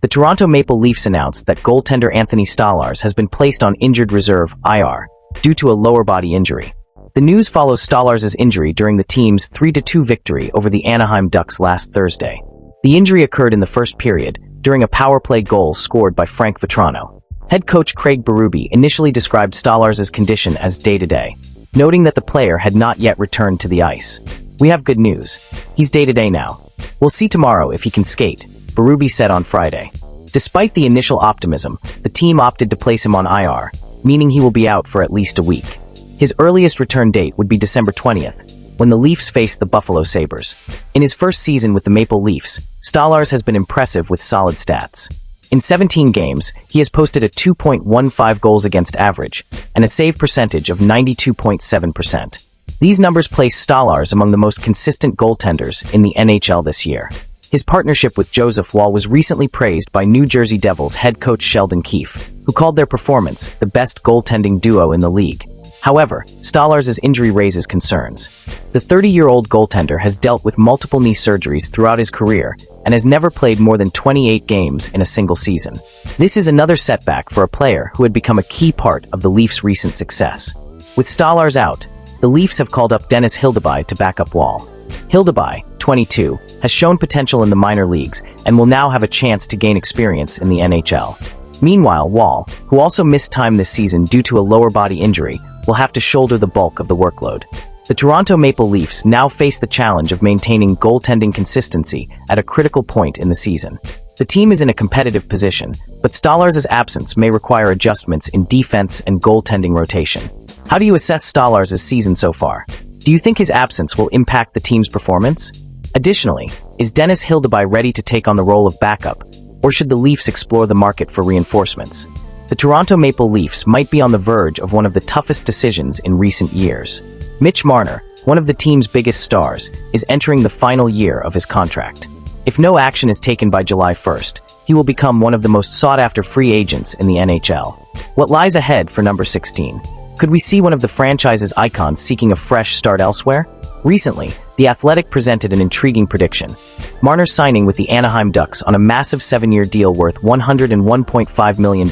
The Toronto Maple Leafs announced that goaltender Anthony Stolarz has been placed on injured reserve (IR) due to a lower body injury. The news follows Stolarz's injury during the team's 3-2 victory over the Anaheim Ducks last Thursday. The injury occurred in the first period, during a power play goal scored by Frank Vatrano. Head coach Craig Berube initially described Stolarz's condition as day-to-day, noting that the player had not yet returned to the ice. "We have good news. He's day-to-day now. We'll see tomorrow if he can skate," Berube said on Friday. Despite the initial optimism, the team opted to place him on IR, meaning he will be out for at least a week. His earliest return date would be December 20th, when the Leafs face the Buffalo Sabres. In his first season with the Maple Leafs, Stolarz has been impressive with solid stats. In 17 games, he has posted a 2.15 goals against average and a save percentage of 92.7%. These numbers place Stolarz among the most consistent goaltenders in the NHL this year. His partnership with Joseph Woll was recently praised by New Jersey Devils head coach Sheldon Keefe, who called their performance the best goaltending duo in the league. However, Stolarz's injury raises concerns. The 30-year-old goaltender has dealt with multiple knee surgeries throughout his career and has never played more than 28 games in a single season. This is another setback for a player who had become a key part of the Leafs' recent success. With Stolarz out, the Leafs have called up Dennis Hildeby to back up Woll. Hildeby, 22, has shown potential in the minor leagues and will now have a chance to gain experience in the NHL. Meanwhile, Woll, who also missed time this season due to a lower body injury, will have to shoulder the bulk of the workload. The Toronto Maple Leafs now face the challenge of maintaining goaltending consistency at a critical point in the season. The team is in a competitive position, but Stolarz's absence may require adjustments in defense and goaltending rotation. How do you assess Stolarz's season so far? Do you think his absence will impact the team's performance? Additionally, is Dennis Hildeby ready to take on the role of backup, or should the Leafs explore the market for reinforcements? The Toronto Maple Leafs might be on the verge of one of the toughest decisions in recent years. Mitch Marner, one of the team's biggest stars, is entering the final year of his contract. If no action is taken by July 1st, he will become one of the most sought-after free agents in the NHL. What lies ahead for number 16? Could we see one of the franchise's icons seeking a fresh start elsewhere? Recently, The Athletic presented an intriguing prediction. Marner's signing with the Anaheim Ducks on a massive 7-year deal worth $101.5 million,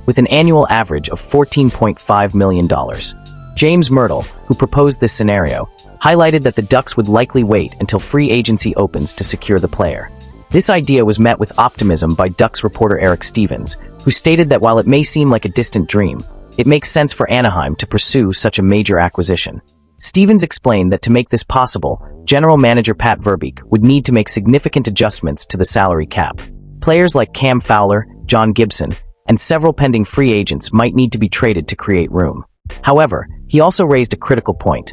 with an annual average of $14.5 million. James Myrtle, who proposed this scenario, highlighted that the Ducks would likely wait until free agency opens to secure the player. This idea was met with optimism by Ducks reporter Eric Stevens, who stated that while it may seem like a distant dream, it makes sense for Anaheim to pursue such a major acquisition. Stevens explained that to make this possible, general manager Pat Verbeek would need to make significant adjustments to the salary cap. Players like Cam Fowler, John Gibson, and several pending free agents might need to be traded to create room. However, he also raised a critical point.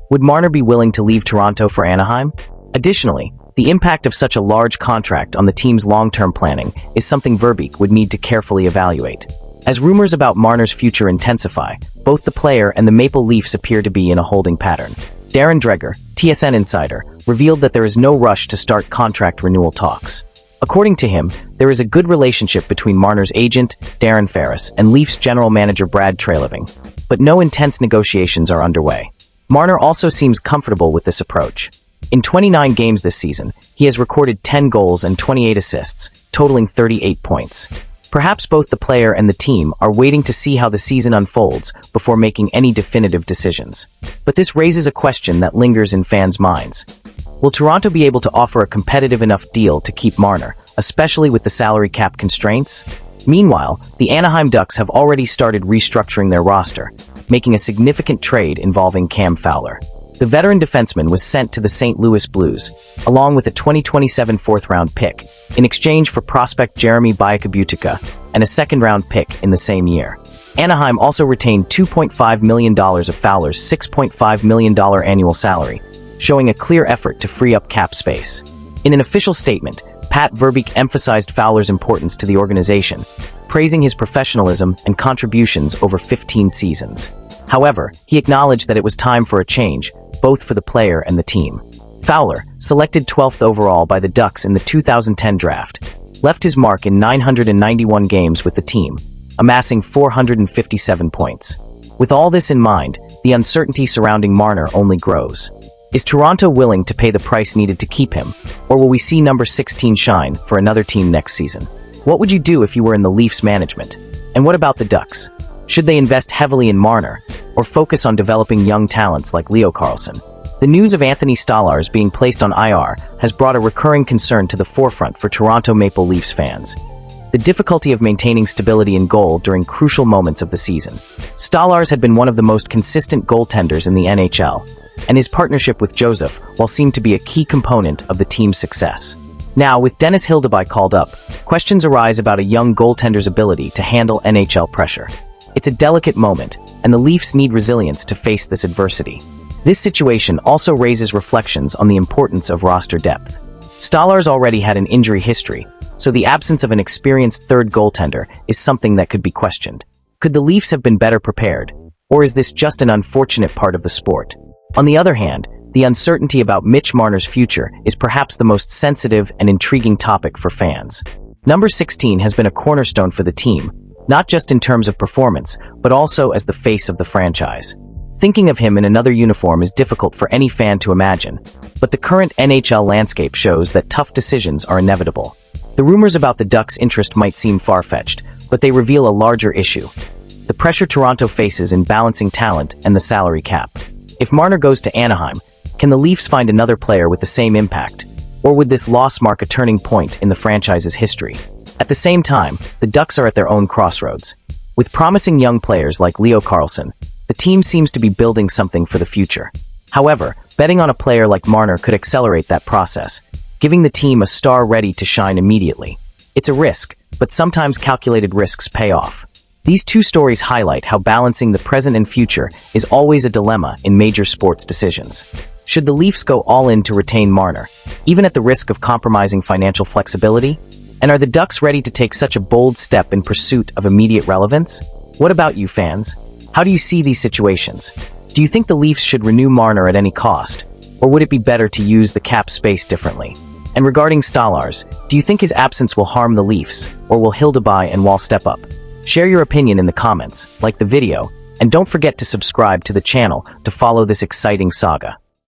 Would Marner be willing to leave Toronto for Anaheim? Additionally, the impact of such a large contract on the team's long-term planning is something Verbeek would need to carefully evaluate. As rumors about Marner's future intensify, both the player and the Maple Leafs appear to be in a holding pattern. Darren Dreger, TSN insider, revealed that there is no rush to start contract renewal talks. According to him, there is a good relationship between Marner's agent, Darren Ferris, and Leafs general manager Brad Treliving, but no intense negotiations are underway. Marner also seems comfortable with this approach. In 29 games this season, he has recorded 10 goals and 28 assists, totaling 38 points. Perhaps both the player and the team are waiting to see how the season unfolds before making any definitive decisions. But this raises a question that lingers in fans' minds. Will Toronto be able to offer a competitive enough deal to keep Marner, especially with the salary cap constraints? Meanwhile, the Anaheim Ducks have already started restructuring their roster, making a significant trade involving Cam Fowler. The veteran defenseman was sent to the St. Louis Blues, along with a 2027 fourth-round pick, in exchange for prospect Jeremy Byakabutika and a second-round pick in the same year. Anaheim also retained $2.5 million of Fowler's $6.5 million annual salary, showing a clear effort to free up cap space. In an official statement, Pat Verbeek emphasized Fowler's importance to the organization, praising his professionalism and contributions over 15 seasons. However, he acknowledged that it was time for a change, both for the player and the team. Fowler, selected 12th overall by the Ducks in the 2010 draft, left his mark in 991 games with the team, amassing 457 points. With all this in mind, the uncertainty surrounding Marner only grows. Is Toronto willing to pay the price needed to keep him, or will we see number 16 shine for another team next season? What would you do if you were in the Leafs management? And what about the Ducks? Should they invest heavily in Marner, or focus on developing young talents like Leo Carlsson? The news of Anthony Stolarz being placed on IR has brought a recurring concern to the forefront for Toronto Maple Leafs fans: the difficulty of maintaining stability in goal during crucial moments of the season. Stolarz had been one of the most consistent goaltenders in the NHL, and his partnership with Joseph Woll seemed to be a key component of the team's success. Now, with Dennis Hildeby called up, questions arise about a young goaltender's ability to handle NHL pressure. It's a delicate moment, and the Leafs need resilience to face this adversity. This situation also raises reflections on the importance of roster depth. Stolarz already had an injury history, so the absence of an experienced third goaltender is something that could be questioned. Could the Leafs have been better prepared, or is this just an unfortunate part of the sport? On the other hand, the uncertainty about Mitch Marner's future is perhaps the most sensitive and intriguing topic for fans. Number 16 has been a cornerstone for the team, not just in terms of performance, but also as the face of the franchise. Thinking of him in another uniform is difficult for any fan to imagine, but the current NHL landscape shows that tough decisions are inevitable. The rumors about the Ducks' interest might seem far-fetched, but they reveal a larger issue: the pressure Toronto faces in balancing talent and the salary cap. If Marner goes to Anaheim, can the Leafs find another player with the same impact? Or would this loss mark a turning point in the franchise's history? At the same time, the Ducks are at their own crossroads. With promising young players like Leo Carlsson, the team seems to be building something for the future. However, betting on a player like Marner could accelerate that process, giving the team a star ready to shine immediately. It's a risk, but sometimes calculated risks pay off. These two stories highlight how balancing the present and future is always a dilemma in major sports decisions. Should the Leafs go all in to retain Marner, even at the risk of compromising financial flexibility? And are the Ducks ready to take such a bold step in pursuit of immediate relevance? What about you, fans? How do you see these situations? Do you think the Leafs should renew Marner at any cost, or would it be better to use the cap space differently? And regarding Stolarz, do you think his absence will harm the Leafs, or will Hildeby and Woll step up? Share your opinion in the comments, like the video, and don't forget to subscribe to the channel to follow this exciting saga.